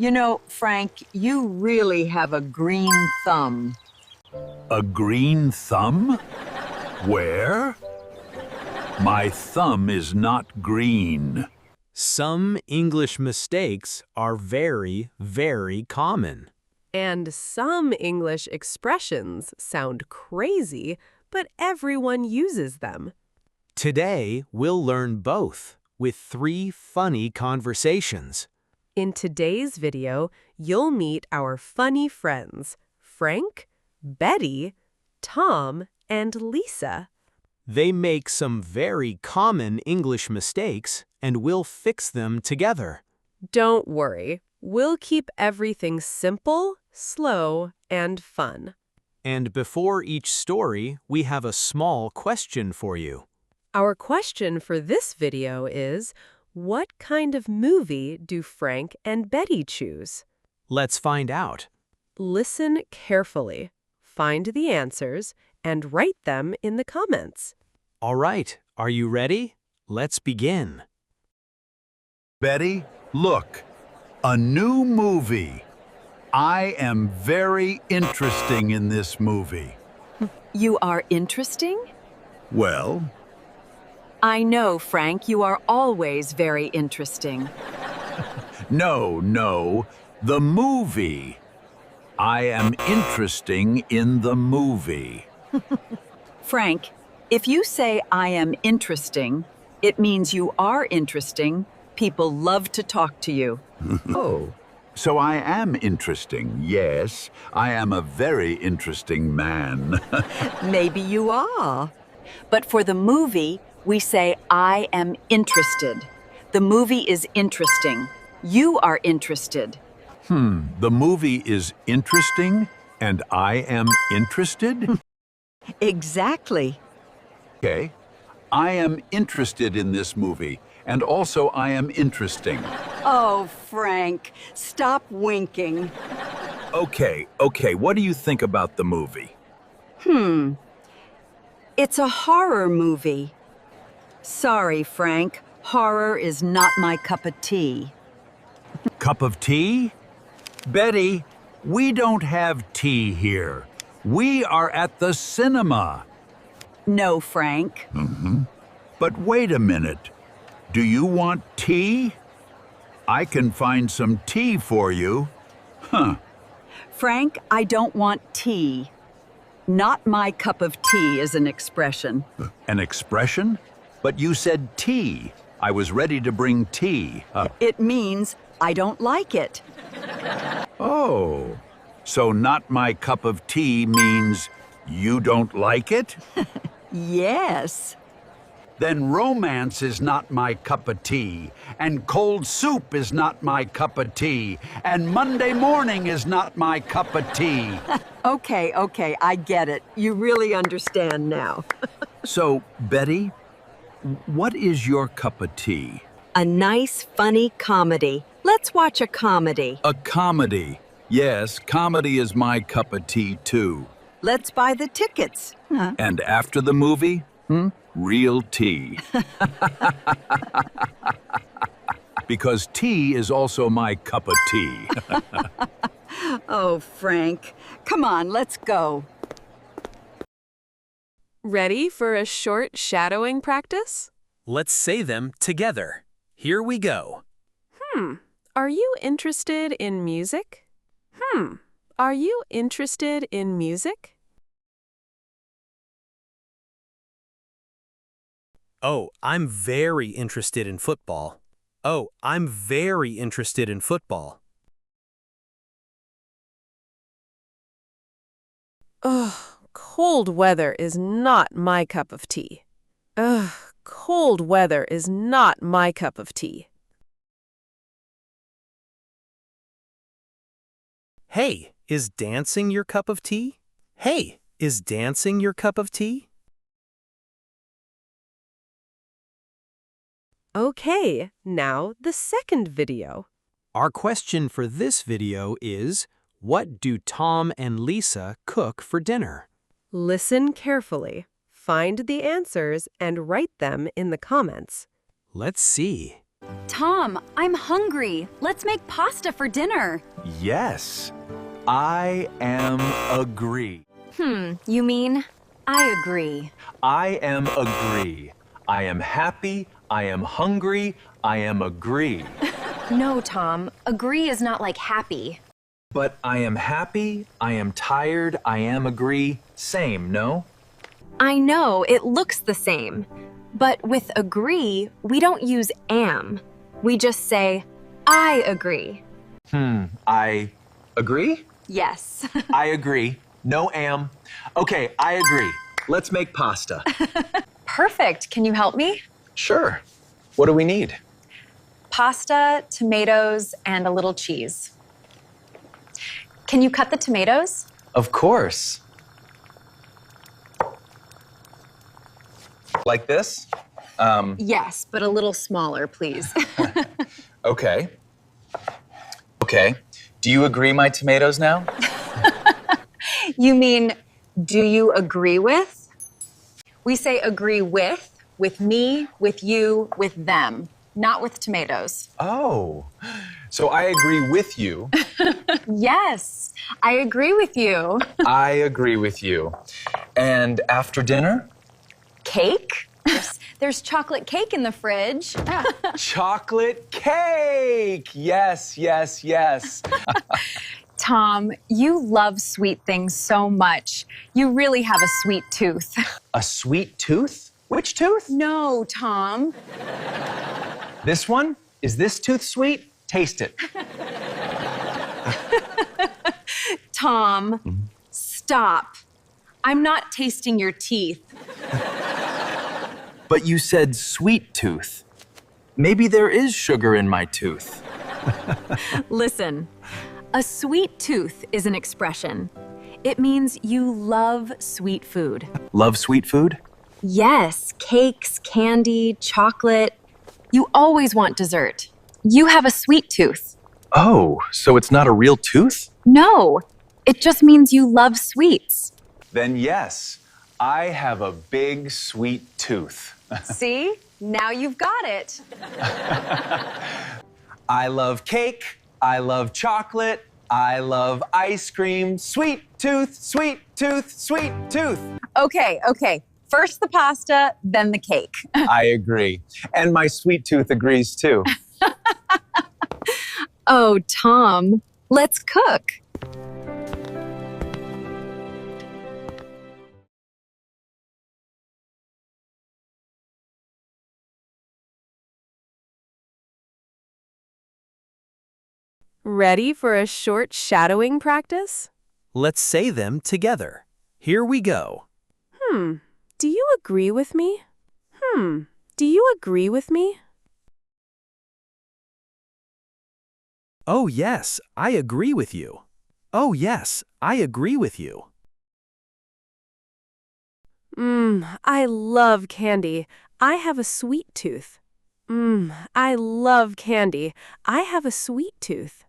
You know, Frank, you really have a green thumb. A green thumb? Where? My thumb is not green. Some English mistakes are very, very common. And some English expressions sound crazy, but everyone uses them. Today, we'll learn both with 3 funny conversations. In today's video, you'll meet our funny friends, Frank, Betty, Tom, and Lisa. They make some very common English mistakes, and we'll fix them together. Don't worry, we'll keep everything simple, slow, and fun. And before each story, we have a small question for you. Our question for this video is, what kind of movie do Frank and Betty choose? Let's find out. Listen carefully, find the answers, and write them in the comments. All right, are you ready? Let's begin. Betty, look. A new movie. I am very interesting in this movie. You are interesting? Well, I know, Frank, you are always very interesting. no. The movie. I am interesting in the movie. Frank, if you say I am interesting, it means you are interesting. People love to talk to you. Oh, so I am interesting, yes. I am a very interesting man. Maybe you are. But for the movie, we say I am interested. The movie is interesting. You are interested. The movie is interesting and I am interested? Exactly. Okay. I am interested in this movie, and also I am interesting. Oh, Frank, stop winking. Okay, what do you think about the movie? It's a horror movie. Sorry, Frank, horror is not my cup of tea. Cup of tea? Betty, we don't have tea here. We are at the cinema. No, Frank. But wait a minute. Do you want tea? I can find some tea for you. Frank, I don't want tea. Not my cup of tea is an expression. An expression? But you said tea. I was ready to bring tea. It means I don't like it. Oh, so not my cup of tea means you don't like it? Yes. Then romance is not my cup of tea, and cold soup is not my cup of tea, and Monday morning is not my cup of tea. Okay, I get it. You really understand now. So, Betty, what is your cup of tea? A nice, funny comedy. Let's watch a comedy. A comedy. Yes, comedy is my cup of tea, too. Let's buy the tickets. And after the movie, real tea. Because tea is also my cup of tea. Oh, Frank. Come on, let's go. Ready for a short shadowing practice? Let's say them together. Here we go. Are you interested in music? Are you interested in music? Oh, I'm very interested in football. Oh, I'm very interested in football. Ugh, cold weather is not my cup of tea. Ugh, cold weather is not my cup of tea. Hey, is dancing your cup of tea? Hey, is dancing your cup of tea? Okay, now the second video. Our question for this video is, what do Tom and Lisa cook for dinner? Listen carefully, find the answers, and write them in the comments. Let's see. Tom, I'm hungry. Let's make pasta for dinner. Yes, I am agree. You mean? I agree. I am agree. I am happy. I am hungry. I am agree. No, Tom. Agree is not like happy. But I am happy. I am tired. I am agree. Same, no? I know, it looks the same. But with agree, we don't use am. We just say, I agree. I agree? Yes. I agree. No am. Okay, I agree. Let's make pasta. Perfect. Can you help me? Sure. What do we need? Pasta, tomatoes, and a little cheese. Can you cut the tomatoes? Of course. Like this? Yes, but a little smaller, please. Okay. Okay. Do you agree my tomatoes now? You mean, do you agree with? We say agree with me, with you, with them, not with tomatoes. Oh, so I agree with you. Yes, I agree with you. I agree with you. And after dinner? Cake? There's chocolate cake in the fridge. Chocolate cake! Yes, yes, yes. Tom, you love sweet things so much. You really have a sweet tooth. A sweet tooth? Which tooth? No, Tom. This one? Is this tooth sweet? Taste it. Tom, stop. I'm not tasting your teeth. But you said sweet tooth. Maybe there is sugar in my tooth. Listen, a sweet tooth is an expression. It means you love sweet food. Love sweet food? Yes, cakes, candy, chocolate. You always want dessert. You have a sweet tooth. Oh, so it's not a real tooth? No, it just means you love sweets. Then yes, I have a big sweet tooth. See? Now you've got it. I love cake. I love chocolate. I love ice cream. Sweet tooth, sweet tooth, sweet tooth. Okay. First the pasta, then the cake. I agree. And my sweet tooth agrees too. Oh, Tom, let's cook. Ready for a short shadowing practice? Let's say them together. Here we go. Do you agree with me? Do you agree with me? Oh, yes, I agree with you. Oh, yes, I agree with you. I love candy. I have a sweet tooth. I love candy. I have a sweet tooth.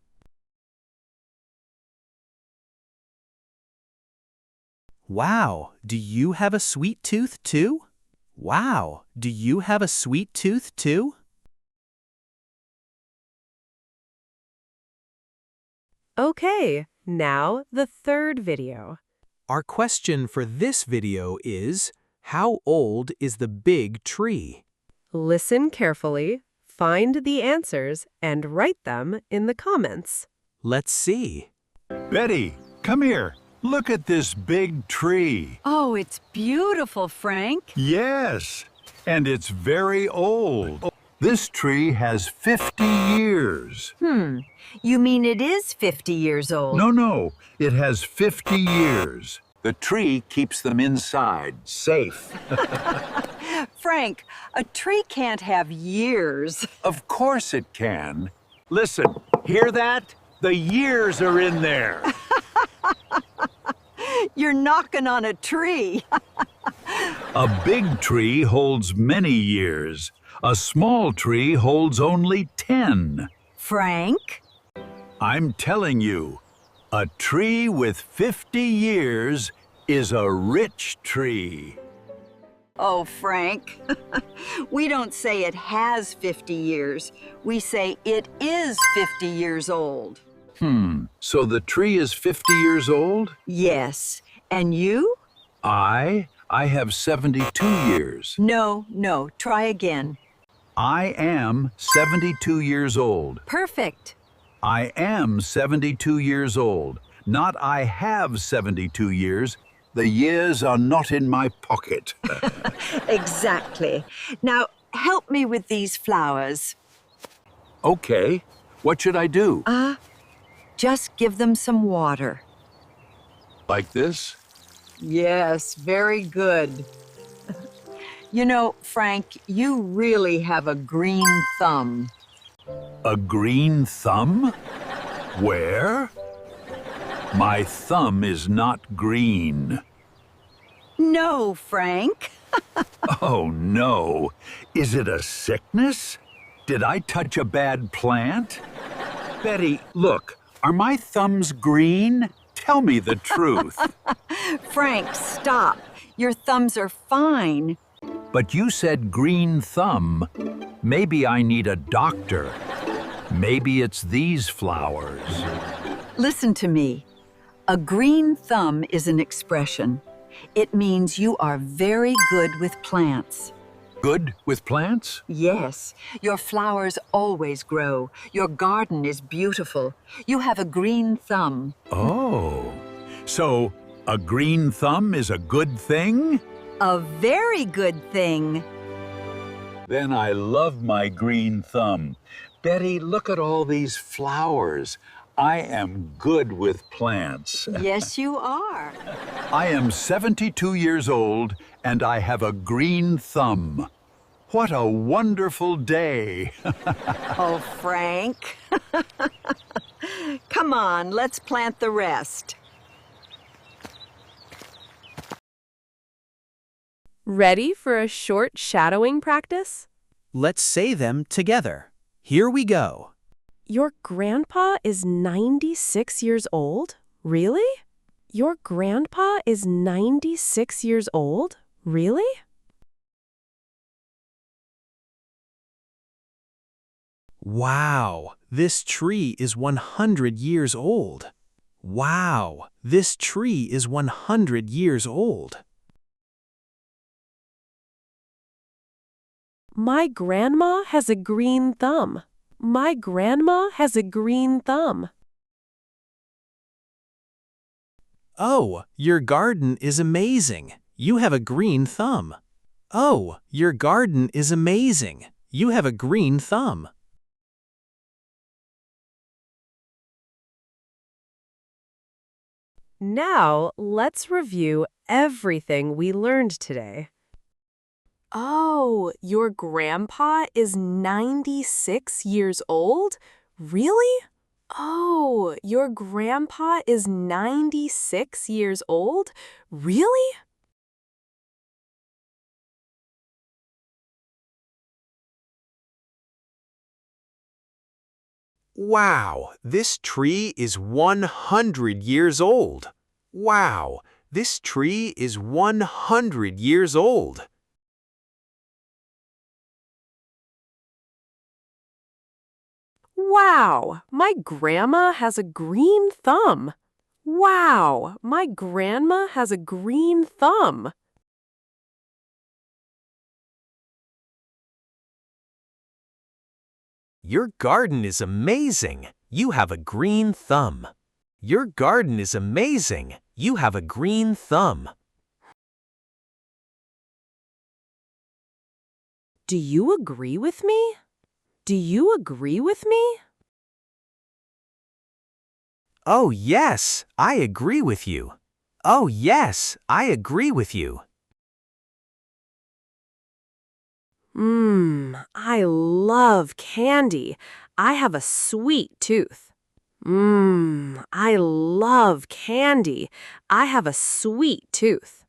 Wow, do you have a sweet tooth too? Wow, do you have a sweet tooth too? Okay, now the third video. Our question for this video is, how old is the big tree? Listen carefully, find the answers, and write them in the comments. Let's see. Betty, come here. Look at this big tree. Oh, it's beautiful, Frank. Yes, and it's very old. This tree has 50 years. You mean it is 50 years old? No, it has 50 years. The tree keeps them inside, safe. Frank, a tree can't have years. Of course it can. Listen, hear that? The years are in there. You're knocking on a tree. A big tree holds many years. A small tree holds only 10. Frank? I'm telling you, a tree with 50 years is a rich tree. Oh, Frank, we don't say it has 50 years. We say it is 50 years old. So the tree is 50 years old? Yes. And you? I have 72 years. No, try again. I am 72 years old. Perfect. I am 72 years old. Not I have 72 years. The years are not in my pocket. Exactly. Now, help me with these flowers. Okay, what should I do? Just give them some water. Like this? Yes, very good. You know, Frank, you really have a green thumb. A green thumb? Where? My thumb is not green. No, Frank. Oh no. Is it a sickness? Did I touch a bad plant? Betty, look, are my thumbs green? Tell me the truth. Frank, stop. Your thumbs are fine. But you said green thumb. Maybe I need a doctor. Maybe it's these flowers. Listen to me. A green thumb is an expression. It means you are very good with plants. Good with plants? Yes, your flowers always grow. Your garden is beautiful. You have a green thumb. Oh, so a green thumb is a good thing? A very good thing. Then I love my green thumb. Betty, look at all these flowers. I am good with plants. Yes, you are. I am 72 years old and I have a green thumb. What a wonderful day. Oh, Frank. Come on, let's plant the rest. Ready for a short shadowing practice? Let's say them together. Here we go. Your grandpa is 96 years old? Really? Your grandpa is 96 years old? Really? Wow, this tree is 100 years old. Wow, this tree is 100 years old. My grandma has a green thumb. My grandma has a green thumb. Oh, your garden is amazing. You have a green thumb. Oh, your garden is amazing. You have a green thumb. Now, let's review everything we learned today. Oh, your grandpa is 96 years old? Really? Oh, your grandpa is 96 years old? Really? Wow, this tree is 100 years old. Wow, this tree is 100 years old. Wow, my grandma has a green thumb. Wow, my grandma has a green thumb. Your garden is amazing. You have a green thumb. Your garden is amazing. You have a green thumb. Do you agree with me? Do you agree with me? Oh, yes, I agree with you. Oh, yes, I agree with you. I love candy. I have a sweet tooth. I love candy. I have a sweet tooth.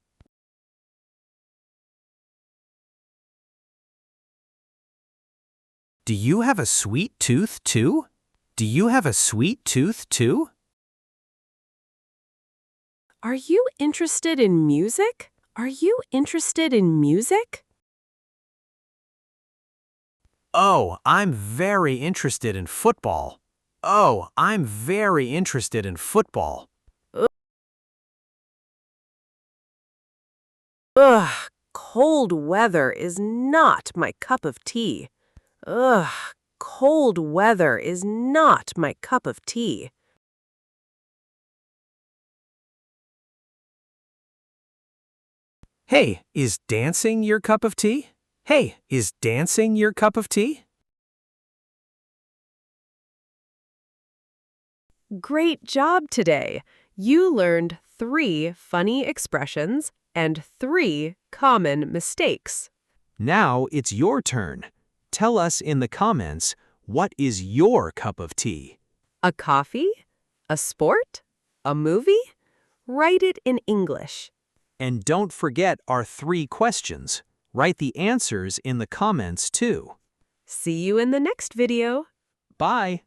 Do you have a sweet tooth too? Do you have a sweet tooth too? Are you interested in music? Are you interested in music? Oh, I'm very interested in football. Oh, I'm very interested in football. Ugh, cold weather is not my cup of tea. Ugh, cold weather is not my cup of tea. Hey, is dancing your cup of tea? Hey, is dancing your cup of tea? Great job today. You learned 3 funny expressions and 3 common mistakes. Now it's your turn. Tell us in the comments, what is your cup of tea? A coffee? A sport? A movie? Write it in English. And don't forget our 3 questions. Write the answers in the comments too. See you in the next video. Bye!